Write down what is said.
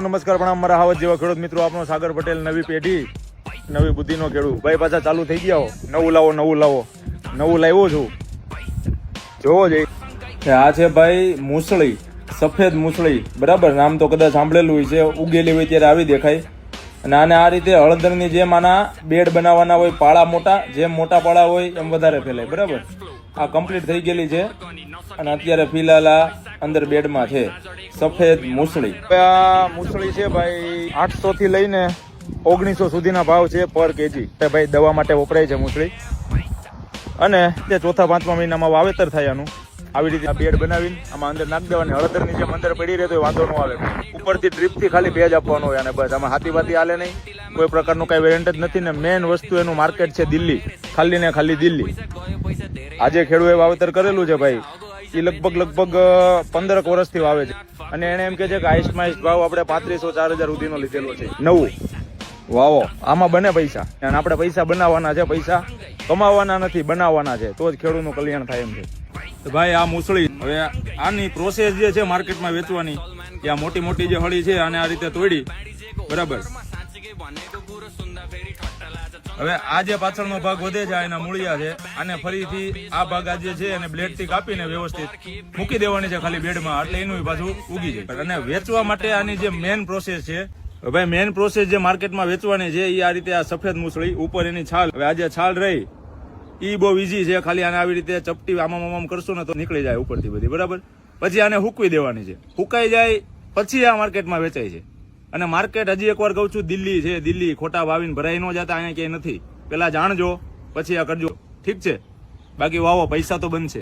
નમસ્કાર પ્રણામ મારા હાવત જેવા ખેડૂત મિત્રો, આપનો સાગર પટેલ. નવી પેઢી નવી બુદ્ધિનો ખેડૂત ભાઈ પાછા ચાલુ થઈ ગયા. નવું લાવ્યો છું, જોવો જઈ. આ છે ભાઈ મૂસળી, સફેદ મૂસળી, બરાબર. નામ તો કદાચ સાંભળેલું છે. ઉગેલી હોય ત્યારે આવી દેખાય. અને આને આ રીતે હળદરની જેમ આના બેડ બનાવવાના હોય, પાળા મોટા, જેમ મોટા પાળા હોય એમ વધારે ફેલાય, બરાબર. આ કમ્પ્લીટ થઈ ગયેલી છે અને અત્યારે ફિલહાલ આ અંદર બેડમાં છે સફેદ મૂસળી. આ મૂસળી છે ભાઈ 800 થી લઈને 1900 સુધીના ભાવ છે પર કેજી. ભાઈ દવા માટે વપરાય છે મૂસળી. અને તે ચોથા પાંચમા મહિનામાં વાવેતર થાય આનું. આવી રીતે આ બેડ બનાવીને આમાં અંદર નાખી દેવાની. હળદરની જેમ અંદર પડી રહે તો વાંધો ન આવે. ઉપરથી ડ્રીપથી ખાલી ભેજ આપવાનો હોય. અને બસ આમાં હાથી વાતી હાલે નહીં, કોઈ પ્રકારનું કઈ વેરિયન્ટ જ નથી. ને મેન વસ્તુ એનું માર્કેટ છે દિલ્હી, ખાલી ને ખાલી દિલ્હી. આજે ખેડૂએ વાવેતર કરેલું છે ભાઈ, એ લગભગ 15 વર્ષથી વાવે છે. અને એને એમ કે છે કે હાઈસ્ટમાં હાઈસ્ટ ભાવ આપણે 3500-4000 સુધીનો લીધેલો છે. નવું વાવો, આમાં બને પૈસા. અને આપણે પૈસા બનાવવાના છે, પૈસા કમાવાના નથી, બનાવવાના છે. તો જ ખેડૂતનું કલ્યાણ થાય એમ છે. તો ભાઈ આ મૂસળી, હવે આની પ્રોસેસ જે છે માર્કેટમાં વેચવાની, કે આ મોટી મોટી જે હળી છે આને આ રીતે તોડી, બરાબર. હવે આ જે પાછળનો ભાગ વધે છે એના મૂળિયા છે. આને ફરીથી આ ભાગ આ જે છે એને બ્લેડ થી કાપીને વ્યવસ્થિત મૂકી દેવાની છે ખાલી બેડમાં, એટલે એનું પાછું ઉગી જાય. અને વેચવા માટે આની જે મેન પ્રોસેસ છે ભાઈ, મેન પ્રોસેસ જે માર્કેટમાં વેચવાની છે એ આ રીતે આ સફેદ મૂસળી, ઉપર એની છાલ. હવે આ જે છાલ રહી એ બહુ ઈઝી છે. ખાલી આને આવી રીતે ચપટી આમ કરશું ને તો નીકળી જાય ઉપરથી બધી, બરાબર. પછી આને હૂકવી દેવાની છે. હુકાઈ જાય પછી આ માર્કેટમાં વેચાય છે. અને માર્કેટ હજી એકવાર કહું છું દિલ્હી છે. દિલ્હી ખોટા ભાવીને ભરાઈ ન જતા, અહીંયા ક્યાંય નથી. પેલા જાણજો પછી આ કરજો, ઠીક છે. બાકી વાવો, પૈસા તો બનશે.